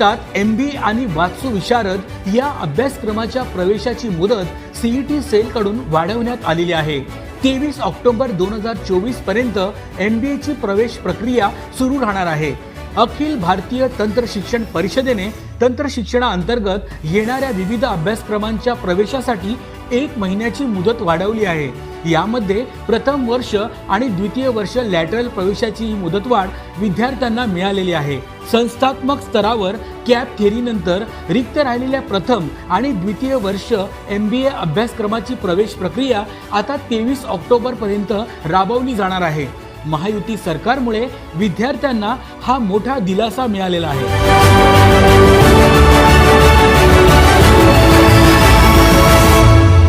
महाराष्ट्रात MBA आणि वास्तू विशारद या अभ्यासक्रमाच्या प्रवेशाची मुदत CET सेलकडून वाढवण्यात आलेली आहे। 23 ऑक्टोबर 2024 पर्यंत MBA ची प्रवेश प्रक्रिया सुरू राहणार आहे। अखिल भारतीय तंत्र शिक्षण परिषदेने तंत्र शिक्षणाअंतर्गत येणाऱ्या विविध अभ्यासक्रमांच्या प्रवेशासाठी 1 महिन्याची मुदत वाढवली आहे। यामध्ये प्रथम वर्ष आणि द्वितीय वर्ष लॅटरल प्रवेशाची मुदतवाढ विद्यार्थ्यांना मिळालेली आहे। संस्थात्मक स्तरावर कॅप थेअरीनंतर रिक्त राहिलेल्या प्रथम आणि द्वितीय वर्ष MBA अभ्यासक्रमाची प्रवेश प्रक्रिया आता 23 ऑक्टोबर पर्यंत राबवली जाणार आहे। महायुती सरकारमुळे विद्यार्थ्यांना हा मोठा दिलासा मिळालेला आहे।